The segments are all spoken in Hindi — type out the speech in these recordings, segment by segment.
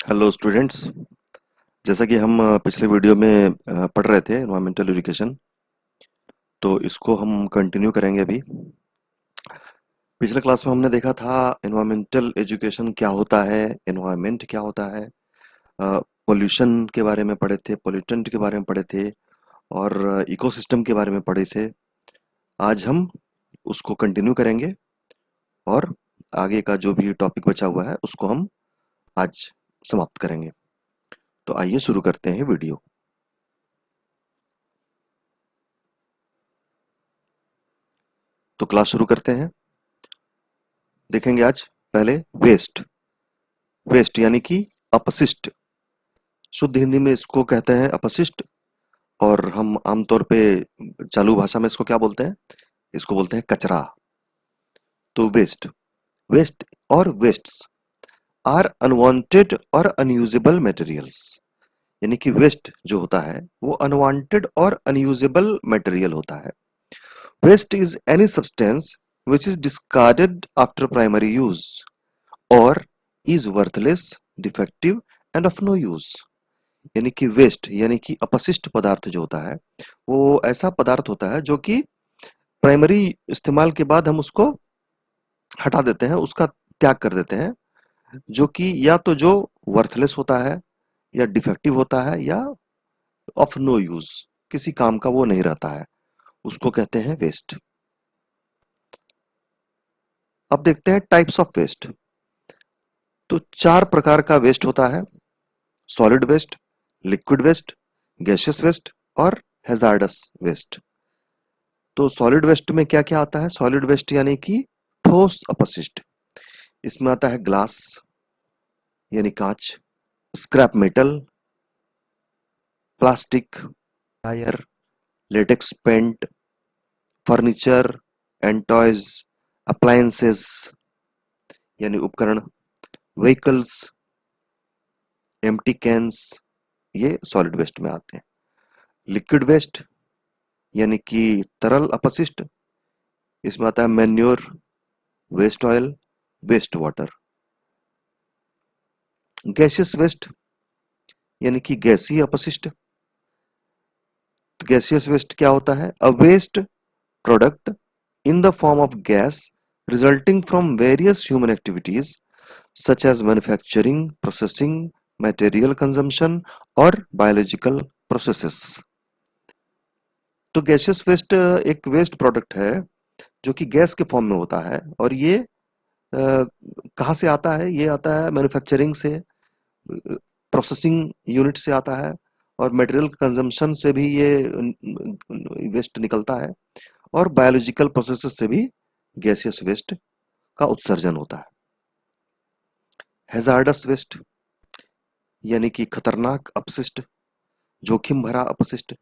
Hello students. जैसा कि हम पिछले वीडियो में पढ़ रहे थे एनवायरमेंटल एजुकेशन, तो इसको हम कंटिन्यू करेंगे अभी। पिछले क्लास में हमने देखा था एनवायरमेंटल एजुकेशन क्या होता है, एनवायरनमेंट क्या होता है, पोल्यूशन के बारे में पढ़े थे, पोल्यूटेंट के बारे में पढ़े थे और इकोसिस्टम के बारे में पढ़े थे। आज हम उसको कंटिन्यू करेंगे और आगे का जो भी टॉपिक बचा हुआ है उसको हम आज समाप्त करेंगे। तो आइए शुरू करते हैं वीडियो। तो क्लास शुरू करते हैं। देखेंगे आज पहले वेस्ट। वेस्ट यानी कि अपशिष्ट। शुद्ध हिंदी में इसको कहते हैं अपशिष्ट, और हम आमतौर पे चालू भाषा में इसको क्या बोलते हैं? इसको बोलते हैं कचरा। तो वेस्ट, वेस्ट और वेस्ट्स आर अनवांटेड और अनयूजेबल मटेरियल्स। यानी कि वेस्ट जो होता है वो अनवांटेड और अनयूजेबल मटेरियल होता है। Waste is any substance which is discarded after primary use or is worthless, defective and of no use। यानी कि वेस्ट यानी कि अपशिष्ट पदार्थ जो होता है वो ऐसा पदार्थ होता है जो कि प्राइमरी इस्तेमाल के बाद हम उसको हटा देते हैं, उसका त्याग कर देते हैं, जो कि या तो जो वर्थलेस होता है या डिफेक्टिव होता है या ऑफ नो यूज, किसी काम का वो नहीं रहता है, उसको कहते हैं वेस्ट। अब देखते हैं टाइप्स ऑफ वेस्ट। तो चार प्रकार का वेस्ट होता है: solid waste, liquid waste, gaseous waste और हैजार्डस वेस्ट। तो सॉलिड वेस्ट में क्या क्या आता है? सॉलिड वेस्ट यानी कि ठोस अपशिष्ट। इसमें आता है ग्लास यानी कांच, scrap metal, plastic, tyre, latex paint, furniture and toys, appliances यानी उपकरण, व्हीकल्स, एम्प्टी कैंस, ये सॉलिड वेस्ट में आते हैं। लिक्विड वेस्ट यानी कि तरल अपशिष्ट, इसमें आता है manure, waste oil, waste water. Gaseous waste यानी कि गैसीय अपशिष्ट। गैसियस वेस्ट क्या होता है? A waste product in the form of gas resulting from various human activities such as manufacturing, processing, material consumption और बायोलॉजिकल प्रोसेसेस। तो गैसियस वेस्ट एक वेस्ट प्रोडक्ट है जो कि गैस के फॉर्म में होता है, और ये कहाँ से आता है? ये आता है मैन्युफैक्चरिंग से, प्रोसेसिंग यूनिट से आता है, और मटेरियल कंजम्पशन से भी ये वेस्ट निकलता है, और बायोलॉजिकल प्रोसेसेस से भी गैसियस वेस्ट का उत्सर्जन होता है। हैजार्डस वेस्ट यानी कि खतरनाक अपशिष्ट, जोखिम भरा अपशिष्ट।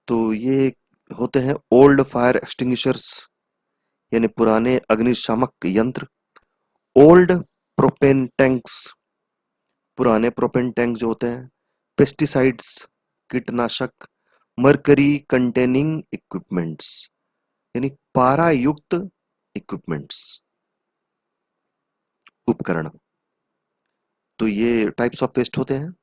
तो ये होते हैं ओल्ड फायर एक्सटिंग्विशर्स यानी पुराने अग्निशामक यंत्र, ओल्ड प्रोपेन टैंक्स, पुराने प्रोपेन टैंक जो होते हैं, पेस्टिसाइड्स, कीटनाशक, मरकरी कंटेनिंग इक्विपमेंट्स यानी पारा युक्त इक्विपमेंट्स, उपकरण। तो ये टाइप्स ऑफ वेस्ट होते हैं।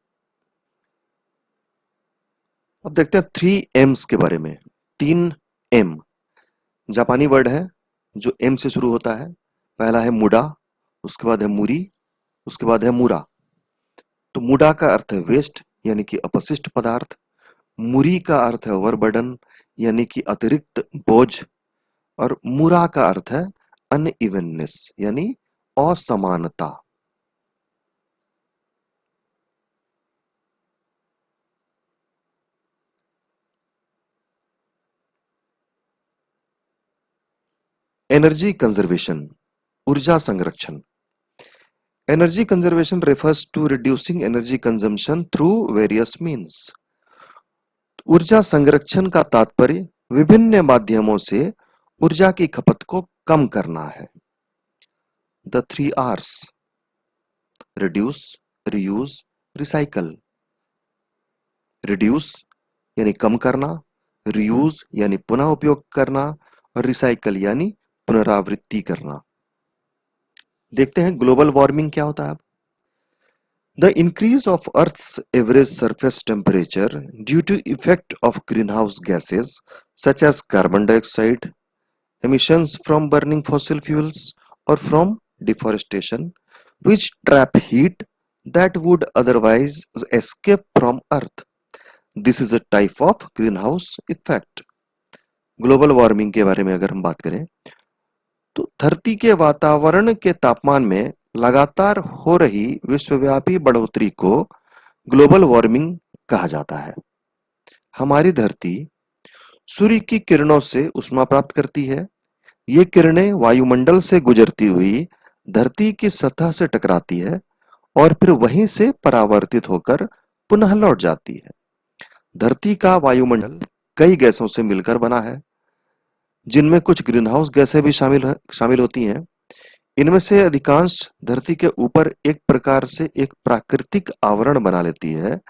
अब देखते हैं 3 M's के बारे में। 3 M जापानी वर्ड है जो एम से शुरू होता है। पहला है मुडा, उसके बाद है मुरी, उसके बाद है मुरा। तो मुडा का अर्थ है वेस्ट यानी कि अपशिष्ट पदार्थ, मुरी का अर्थ है ओवरबर्डन यानी कि अतिरिक्त बोझ, और मुरा का अर्थ है अनइवननेस यानी असमानता। एनर्जी कंजर्वेशन, ऊर्जा संरक्षण। Energy conservation refers to reducing energy consumption through various means। ऊर्जा संरक्षण का तात्पर्य विभिन्न माध्यमों से ऊर्जा की खपत को कम करना है। The 3 R's: reduce, reuse, recycle. Reduce यानी कम करना, रीयूज यानी पुनः उपयोग करना, और रिसाइकल यानी पुनरावृत्ति करना। देखते हैं ग्लोबल वार्मिंग क्या होता है। The increase of Earth's average surface temperature due to effect of greenhouse gases such as carbon dioxide, emissions from burning fossil fuels or from deforestation, which trap heat that would otherwise escape from Earth. This is a type of greenhouse effect. Global warming के बारे में अगर हम बात करें तो धरती के वातावरण के तापमान में लगातार हो रही विश्वव्यापी बढ़ोतरी को ग्लोबल वार्मिंग कहा जाता है। हमारी धरती सूर्य की किरणों से ऊष्मा प्राप्त करती है। ये किरणें वायुमंडल से गुजरती हुई धरती की सतह से टकराती है और फिर वहीं से परावर्तित होकर पुनः लौट जाती है। धरती का वायुमंडल कई गैसों से मिलकर बना है, जिनमें कुछ ग्रीनहाउस गैसें भी शामिल होती हैं। इनमें से अधिकांश धरती के ऊपर एक प्रकार से एक प्राकृतिक आवरण बना लेती है,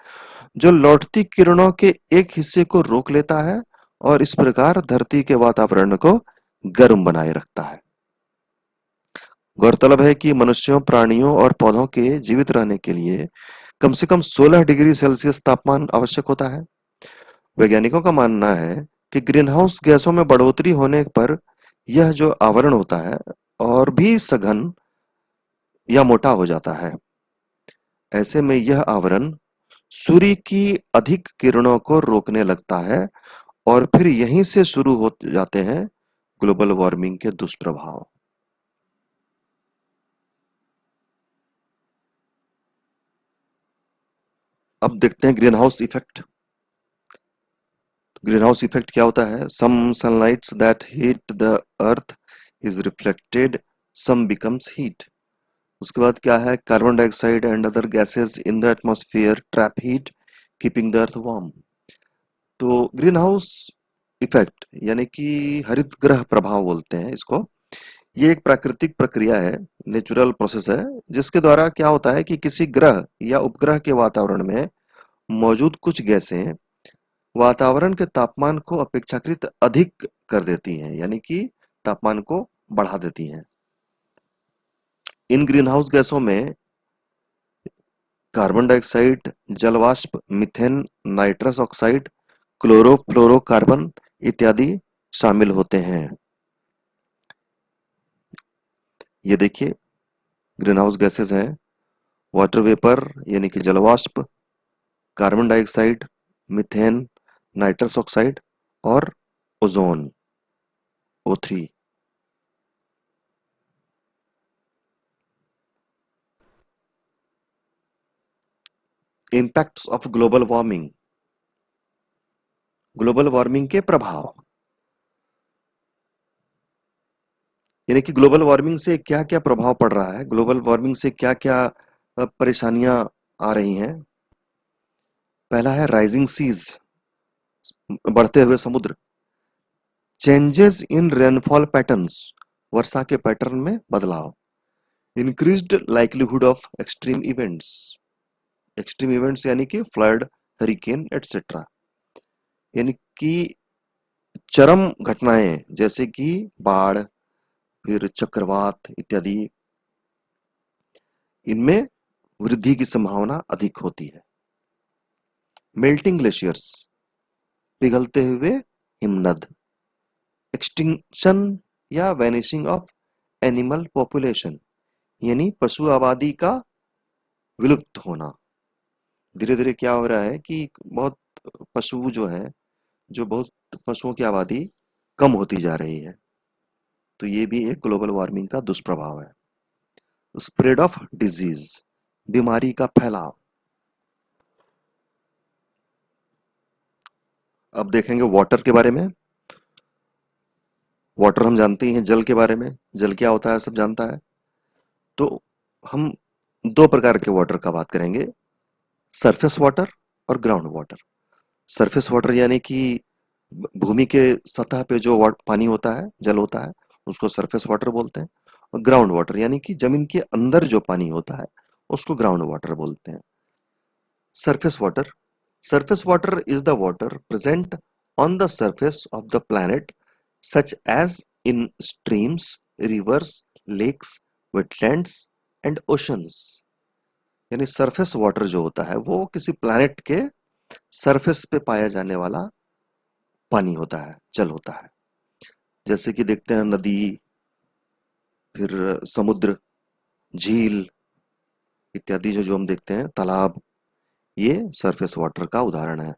जो लौटती किरणों के एक हिस्से को रोक लेता है और इस प्रकार धरती के वातावरण को गर्म बनाए रखता है। गौरतलब है कि मनुष्यों, प्राणियों और पौधों के जीवित रहने के लिए कम से कम 16 डिग्री सेल्सियस तापमान आवश्यक होता है। वैज्ञानिकों का मानना है कि ग्रीनहाउस गैसों में बढ़ोतरी होने पर यह जो आवरण होता है और भी सघन या मोटा हो जाता है। ऐसे में यह आवरण सूर्य की अधिक किरणों को रोकने लगता है और फिर यहीं से शुरू हो जाते हैं ग्लोबल वार्मिंग के दुष्प्रभाव। अब देखते हैं greenhouse effect. Greenhouse effect क्या होता है? Some sunlights that heat the earth is reflected, some becomes heat. उसके बाद क्या है? Carbon dioxide and other gases in the atmosphere trap heat, keeping the earth warm. तो ग्रीन हाउस इफेक्ट यानी कि हरित ग्रह प्रभाव बोलते हैं इसको। ये एक प्राकृतिक प्रक्रिया है, नेचुरल प्रोसेस है, जिसके द्वारा क्या होता है कि किसी ग्रह या उपग्रह के वातावरण में मौजूद कुछ गैसें वातावरण के तापमान को अपेक्षाकृत अधिक कर देती हैं, यानी कि तापमान को बढ़ा देती हैं। इन ग्रीनहाउस गैसों में कार्बन डाइऑक्साइड, जलवाष्प, मीथेन, नाइट्रस ऑक्साइड, क्लोरोफ्लोरोकार्बन इत्यादि शामिल होते हैं। ये देखिए ग्रीनहाउस गैसेस हैं, वाटर वेपर यानी कि जलवाष्प, carbon dioxide, methane, nitrous oxide और ozone O3। Impacts of global warming. Global warming के प्रभाव यानी कि ग्लोबल वार्मिंग से क्या-क्या प्रभाव पड़ रहा है, ग्लोबल वार्मिंग से क्या-क्या परेशानियां आ रही हैं। पहला है राइजिंग सीज, बढ़ते हुए समुद्र। चेंजेस इन रेनफॉल पैटर्न्स, वर्षा के पैटर्न में बदलाव। Increased likelihood of extreme events. Extreme events यानी कि फ्लड, हरिकेन एटसेट्रा, यानी कि चरम घटनाएं जैसे कि बाढ़, फिर चक्रवात इत्यादि, इनमें वृद्धि की संभावना अधिक होती है। मेल्टिंग ग्लेशियर्स, पिघलते हुए हिमनद। एक्सटिंक्शन या वैनिशिंग ऑफ एनिमल पॉपुलेशन, यानी पशु आबादी का विलुप्त होना। धीरे धीरे क्या हो रहा है कि बहुत पशु जो है, जो बहुत पशुओं की आबादी कम होती जा रही है। तो ये भी एक ग्लोबल वार्मिंग का दुष्प्रभाव है। स्प्रेड ऑफ डिजीज, बीमारी का फैलाव। अब देखेंगे वाटर के बारे में। वाटर हम जानते ही हैं, जल के बारे में। जल क्या होता है सब जानता है। तो हम दो प्रकार के वाटर का बात करेंगे, सरफेस वाटर और ग्राउंड वाटर। सरफेस वाटर यानी कि भूमि के सतह पे जो पानी होता है, जल होता है, उसको सरफेस वाटर बोलते हैं। और ग्राउंड वाटर यानी कि जमीन के अंदर जो पानी होता है, उसको ग्राउंड वाटर बोलते हैं। Surface water, surface water is the water present on the surface of the planet, such as in streams, rivers, lakes, wetlands, and oceans. यानी सरफेस वाटर जो होता है वो किसी प्लैनेट के सरफेस पे पाया जाने वाला पानी होता है, जल होता है। जैसे कि देखते हैं नदी, फिर समुद्र, झील इत्यादि जो जो हम देखते हैं, तालाब, ये सरफेस वाटर का उदाहरण है।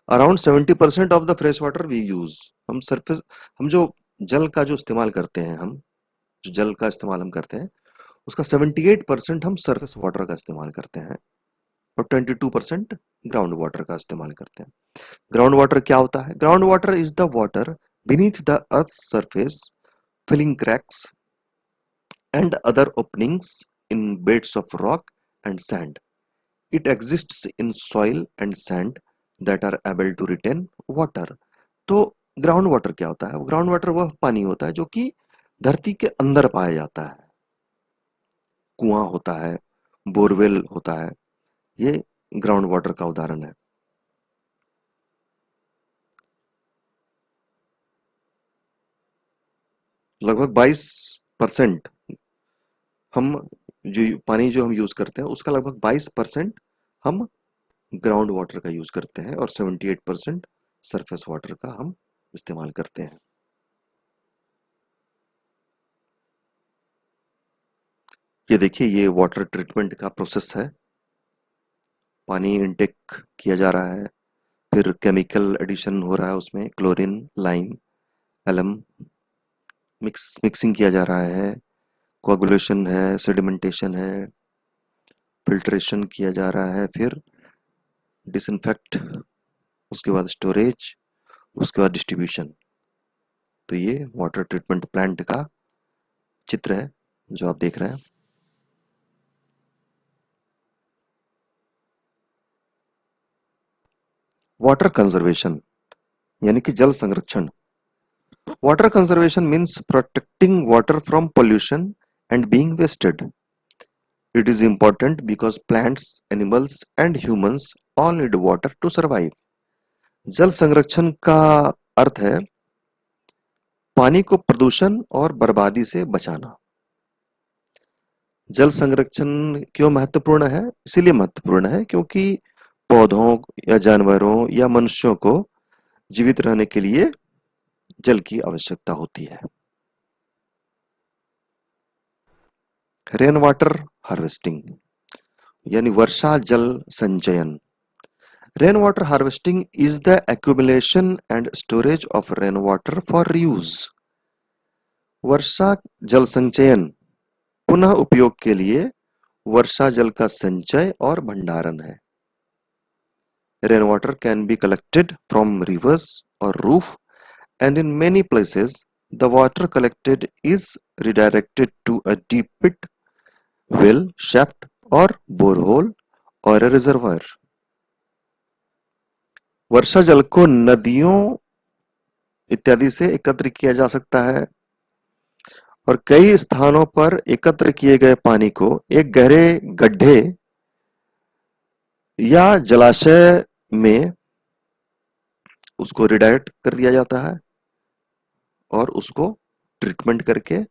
Around 70% of the fresh water we use, हम जो जल का जो इस्तेमाल करते हैं, हम जो जल का इस्तेमाल हम करते हैं उसका 78% हम सरफेस वाटर का इस्तेमाल करते हैं और 22% ग्राउंड वाटर का इस्तेमाल करते हैं। ग्राउंड वाटर क्या होता है? Ground water is the water beneath the earth's surface, filling cracks and other openings in beds of rock and sand. It exists in soil and sand that are able to retain water. तो ग्राउंड वाटर क्या होता है? ग्राउंड वाटर वह पानी होता है जो कि धरती के अंदर पाया जाता है, कुआं होता है, बोरवेल होता है, ये ग्राउंड वाटर का उदाहरण है। लगभग 22% हम जो पानी जो हम यूज करते हैं उसका लगभग 22% हम ग्राउंड वाटर का यूज करते हैं और 78% सरफेस वाटर का हम इस्तेमाल करते हैं। ये देखिए, ये वाटर ट्रीटमेंट का प्रोसेस है। पानी इनटेक किया जा रहा है, फिर केमिकल एडिशन हो रहा है, उसमें क्लोरीन, लाइम, एलम मिक्सिंग किया जा रहा है, कोagulation है, सेडिमेंटेशन है, फिल्ट्रेशन किया जा रहा है, फिर डिसइंफेक्ट, उसके बाद स्टोरेज, उसके बाद डिस्ट्रीब्यूशन। तो ये वाटर ट्रीटमेंट प्लांट का चित्र है जो आप देख रहे हैं। वाटर कंजर्वेशन यानी कि जल संरक्षण। Water conservation means protecting water from pollution and being wasted. It is important because plants, animals and humans all need water to survive. जल संरक्षण का अर्थ है पानी को प्रदूषण और बर्बादी से बचाना। जल संरक्षण क्यों महत्वपूर्ण है? इसीलिए महत्वपूर्ण है क्योंकि पौधों या जानवरों या मनुष्यों को जीवित रहने के लिए जल की आवश्यकता होती है। रेन वाटर हार्वेस्टिंग यानी वर्षा जल संचयन। Rain water harvesting is the accumulation and storage of rainwater for reuse. वर्षा जल संचयन पुनः उपयोग के लिए वर्षा जल का संचय और भंडारण है। Rainwater can be collected from rivers or roof, and in many places the water collected is redirected to a deep pit, well, shaft or borehole or a reservoir. वर्षा जल को नदियों इत्यादि से एकत्र किया जा सकता है और कई स्थानों पर एकत्र किए गए पानी को एक गहरे गड्ढे या जलाशय में उसको रिडायरेक्ट कर दिया जाता है और उसको ट्रीटमेंट करके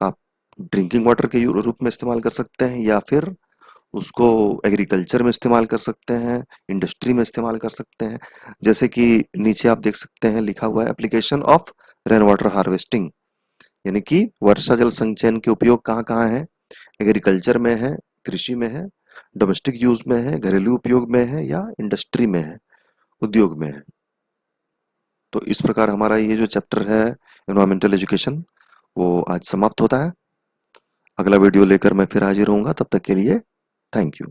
आप ड्रिंकिंग वाटर के रूप में इस्तेमाल कर सकते हैं या फिर उसको एग्रीकल्चर में इस्तेमाल कर सकते हैं, इंडस्ट्री में इस्तेमाल कर सकते हैं। जैसे कि नीचे आप देख सकते हैं लिखा हुआ है application of rain water harvesting, यानी कि वर्षा जल संचयन के उपयोग कहाँ कहाँ है? एग्रीकल्चर में है, कृषि में है, डोमेस्टिक यूज में है, घरेलू उपयोग में है या इंडस्ट्री में है, उद्योग में है। तो इस प्रकार हमारा ये जो चैप्टर है एनवायरमेंटल एजुकेशन वो आज समाप्त होता है। अगला वीडियो लेकर मैं फिर हाजिर होऊंगा, तब तक के लिए थैंक यू।